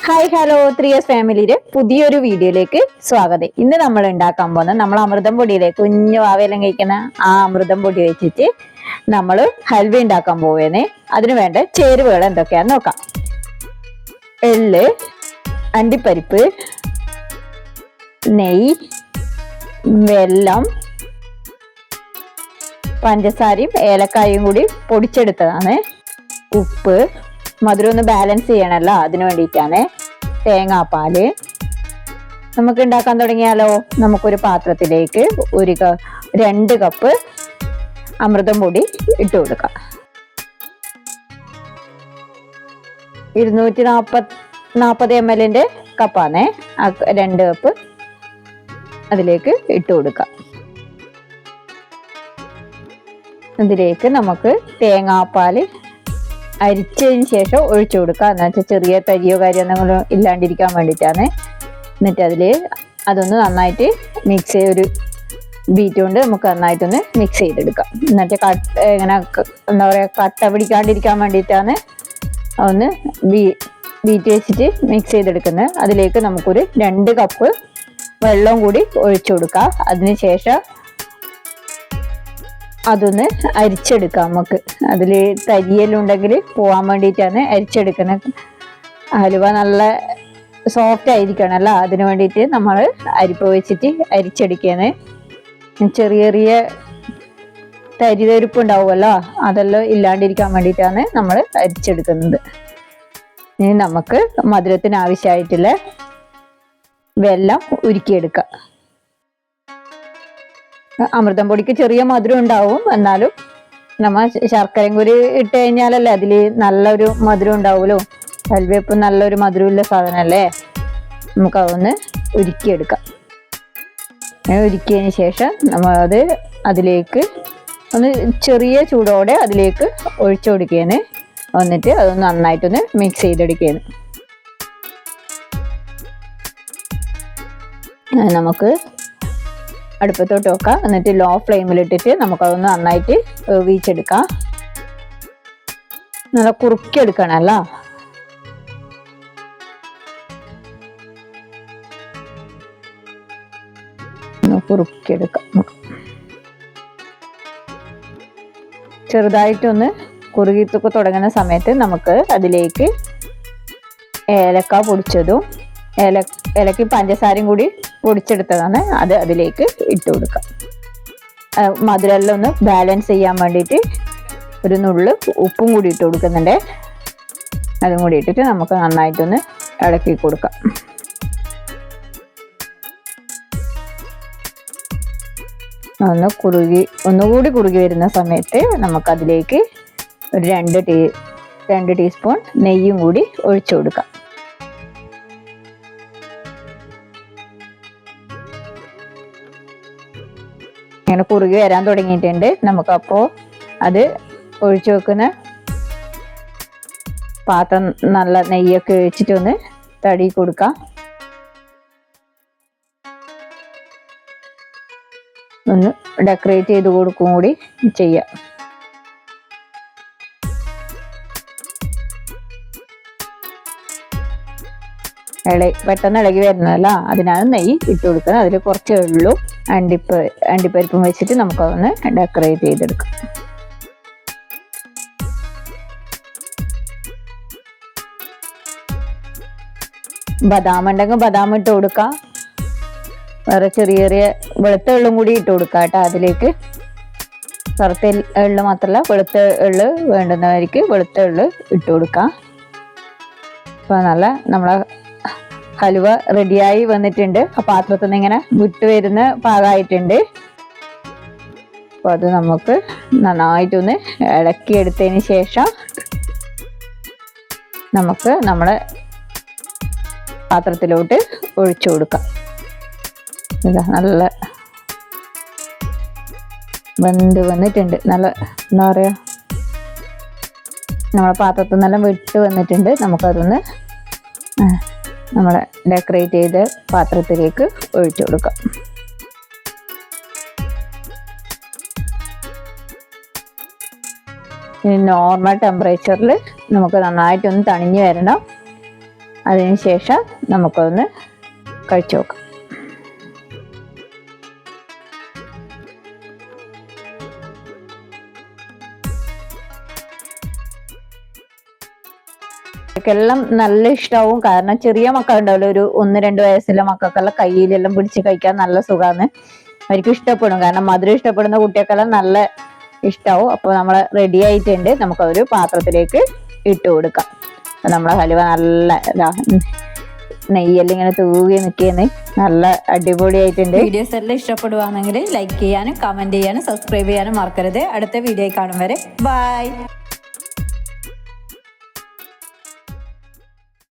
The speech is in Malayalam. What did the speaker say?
ഹായ് ഹലോ 3S ഫാമിലിയുടെ പുതിയൊരു വീഡിയോയിലേക്ക് സ്വാഗതം. ഇന്ന് നമ്മൾ ഉണ്ടാക്കാൻ പോകുന്നത് നമ്മൾ അമൃതം പൊടിയിലെ കുഞ്ഞു വാവയെല്ലാം കഴിക്കുന്ന ആ അമൃതം പൊടി വെച്ചിട്ട് നമ്മൾ ഹൽവ ഉണ്ടാക്കാൻ പോവേനെ. അതിനു വേണ്ട ചേരുവകൾ എന്തൊക്കെയാന്ന് നോക്കാം. എള്ള്, അണ്ടിപ്പരിപ്പ്, നെയ്യ്, വെല്ലം, പഞ്ചസാരയും ഏലക്കായും കൂടി പൊടിച്ചെടുത്തതാണ്. ഉപ്പ്, മധുരം ഒന്ന് ബാലൻസ് ചെയ്യണമല്ലോ, അതിനു വേണ്ടിയിട്ടാണ്. തേങ്ങാപ്പാല്. നമുക്ക് ഉണ്ടാക്കാൻ തുടങ്ങിയാലോ. നമുക്കൊരു പാത്രത്തിലേക്ക് 2 കപ്പ് അമൃതം പൊടി ഇട്ട് കൊടുക്കാം. 240 ml കപ്പാണ്. 2 കപ്പ് അതിലേക്ക് ഇട്ട് കൊടുക്കാം. അതിലേക്ക് നമുക്ക് തേങ്ങാപ്പാല് അരിച്ചതിന് ശേഷം ഒഴിച്ചു കൊടുക്കുക. എന്ന് വെച്ചാൽ ചെറിയ തരിയോ കാര്യമോ എന്തെങ്കിലും ഇല്ലാണ്ടിരിക്കാൻ വേണ്ടിയിട്ടാണ്. എന്നിട്ട് അതൊന്ന് നന്നായിട്ട് മിക്സ് ഒരു ബീറ്റ് കൊണ്ട് നമുക്ക് നന്നായിട്ടൊന്ന് മിക്സ് ചെയ്തെടുക്കാം. എന്നിട്ട് ഇങ്ങനെ എന്താ പറയുക, കട്ട പിടിക്കാണ്ടിരിക്കാൻ വേണ്ടിയിട്ടാണ് ഒന്ന് ബീറ്റ് വെച്ചിട്ട് മിക്സ് ചെയ്തെടുക്കുന്നത്. അതിലേക്ക് നമുക്കൊരു 2 കപ്പ് വെള്ളം കൂടി ഒഴിച്ചു കൊടുക്കാം. അതിന് ശേഷം അതൊന്ന് അരിച്ചെടുക്കാം. നമുക്ക് അതിൽ തരിയെല്ലാം ഉണ്ടെങ്കിൽ പോകാൻ വേണ്ടിയിട്ടാണ് അരിച്ചെടുക്കുന്നത്. ഹലുവ നല്ല സോഫ്റ്റ് ആയിരിക്കണമല്ലോ, അതിന് വേണ്ടിയിട്ട് നമ്മൾ അരിപ്പ വെച്ചിട്ട് അരിച്ചെടുക്കുകയാണ്. ചെറിയ ചെറിയ തരിതരിപ്പ് ഉണ്ടാവുമല്ലോ, അതെല്ലാം ഇല്ലാണ്ടിരിക്കാൻ വേണ്ടിയിട്ടാണ് നമ്മൾ അരിച്ചെടുക്കുന്നത്. ഇനി നമുക്ക് മധുരത്തിന് ആവശ്യമായിട്ടുള്ള വെല്ലം ഉരുക്കിയെടുക്കാം. അമൃതം പൊടിക്ക് ചെറിയ മധുരം ഉണ്ടാവും, എന്നാലും നമ്മൾ ശർക്കരയും കൂടി ഇട്ട് കഴിഞ്ഞാലല്ലേ അതിൽ നല്ലൊരു മധുരം ഉണ്ടാവുമല്ലോ. ഹൽവയപ്പം നല്ലൊരു മധുരമുള്ള സാധനമല്ലേ. നമുക്ക് അതൊന്ന് ഉരുക്കിയെടുക്കാം. ഉരുക്കിയതിന് ശേഷം നമ്മൾ അതിലേക്ക് ഒന്ന് ചെറിയ ചൂടോടെ അതിലേക്ക് ഒഴിച്ചു കൊടുക്കുകയാണ്. എന്നിട്ട് അതൊന്ന് നന്നായിട്ടൊന്ന് മിക്സ് ചെയ്തെടുക്കുകയാണ്. നമുക്ക് അടുപ്പത്തോട്ട് വെക്കാം. എന്നിട്ട് ലോ ഫ്ലെയിമിലിട്ടിട്ട് നമുക്കതൊന്ന് നന്നായിട്ട് വേവിച്ചെടുക്കാം. നല്ല കുറുക്കിയെടുക്കണമല്ലോ. കുറുക്കിയെടുക്കാം. ചെറുതായിട്ടൊന്ന് കുറുകിത്തൊക്കെ തുടങ്ങുന്ന സമയത്ത് നമുക്ക് അതിലേക്ക് ഏലക്ക പൊടിച്ചതും ഏലക്കയും പഞ്ചസാരയും കൂടി പൊടിച്ചെടുത്തതാണ്, അത് അതിലേക്ക് ഇട്ട് കൊടുക്കാം. മധുരമെല്ലാം ഒന്ന് ബാലൻസ് ചെയ്യാൻ വേണ്ടിയിട്ട് ഒരു നുള്ള് ഉപ്പും കൂടി ഇട്ട് കൊടുക്കുന്നുണ്ട്. അതും കൂടി ഇട്ടിട്ട് നമുക്ക് നന്നായിട്ടൊന്ന് ഇളക്കി കൊടുക്കാം. ഒന്നുകൂടി കുറുകി വരുന്ന സമയത്ത് നമുക്കതിലേക്ക് ഒരു 2 ടീസ്പൂൺ നെയ്യും കൂടി ഒഴിച്ചു കൊടുക്കാം. ഇങ്ങനെ കുറുകി വരാൻ തുടങ്ങിയിട്ടുണ്ട്. നമുക്കപ്പോൾ അത് ഒഴിച്ചു വെക്കുന്ന പാത്രം നല്ല നെയ്യൊക്കെ ഒഴിച്ചിട്ടൊന്ന് തടി കൊടുക്കാം. ഒന്ന് ഡെക്കറേറ്റ് ചെയ്ത് കൊടുക്കും കൂടി ചെയ്യാം. പെട്ടെന്ന് ഇളകി വരുന്നതല്ല, അതിനാണ് നെയ്യ് ഇട്ട് കൊടുക്കുന്നത്. അതിൽ കുറച്ച് എള്ളും അണ്ടിപ്പരിപ്പും വെച്ചിട്ട് നമുക്കതൊന്ന് ഡെക്കറേറ്റ് ചെയ്തെടുക്കാം. ബദാം ഉണ്ടെങ്കിൽ ബദാം ഇട്ട് കൊടുക്കാം. വേറെ ചെറിയ ചെറിയ വെളുത്ത എള്ളും കൂടി ഇട്ട് കൊടുക്കാം കേട്ടോ. അതിലേക്ക് കറുത്ത എള്ള് മാത്രമല്ല, വെളുത്ത എള്ള് വേണ്ടുന്നവർക്ക് വെളുത്ത എള്ള് ഇട്ട് കൊടുക്കാം. അപ്പോൾ നമ്മളെ ഹലുവ റെഡിയായി വന്നിട്ടുണ്ട്. ആ പാത്രത്തിൽ നിന്ന് ഇങ്ങനെ വിട്ട് വരുന്ന പാകമായിട്ടുണ്ട്. അപ്പോൾ അത് നമുക്ക് നന്നായിട്ടൊന്ന് ഇളക്കിയെടുത്തതിന് ശേഷം നമുക്ക് നമ്മുടെ പാത്രത്തിലോട്ട് ഒഴിച്ചു കൊടുക്കാം. നല്ല വെന്ത് വന്നിട്ടുണ്ട്. നല്ല എന്താ പറയുക, നമ്മളെ പാത്രത്തിൽ നല്ല വിട്ട് വന്നിട്ടുണ്ട്. നമുക്കതൊന്ന് നമ്മളെ ഡെക്കറേറ്റ് ചെയ്ത പാത്രത്തിലേക്ക് ഒഴിച്ചു കൊടുക്കാം. നോർമൽ ടെമ്പറേച്ചറിൽ നമുക്ക് നന്നായിട്ടൊന്ന് തണിഞ്ഞു വരണം. അതിനുശേഷം നമുക്കൊന്ന് കഴിച്ചു നോക്കാം. െല്ലാം നല്ല ഇഷ്ടാവും. കാരണം ചെറിയ മക്കളുണ്ടാവില്ല, ഒരു 1-2 വയസ്സുള്ള മക്കൾക്കെല്ലാം കയ്യിലെല്ലാം പിടിച്ച് കഴിക്കാൻ നല്ല സുഖമാണ്. അവർക്ക് ഇഷ്ടപ്പെടും. കാരണം മധുരം ഇഷ്ടപ്പെടുന്ന കുട്ടികൾക്കെല്ലാം നല്ല ഇഷ്ടാവും. അപ്പൊ നമ്മള് റെഡി ആയിട്ടുണ്ട്. നമുക്കൊരു പാത്രത്തിലേക്ക് ഇട്ട് കൊടുക്കാം. നമ്മളെ ഹലുവ നല്ല നെയ്യെല്ലാം ഇങ്ങനെ തൂകി നിൽക്കുന്നത് നല്ല അടിപൊളിയായിട്ടുണ്ട്. വീഡിയോസ് എല്ലാം ഇഷ്ടപ്പെടുവാണെങ്കിൽ ലൈക്ക് ചെയ്യാനും കമന്റ് ചെയ്യാനും സബ്സ്ക്രൈബ് ചെയ്യാനും മറക്കരുത്. അടുത്ത വീഡിയോ കാണും വരെ ബൈ.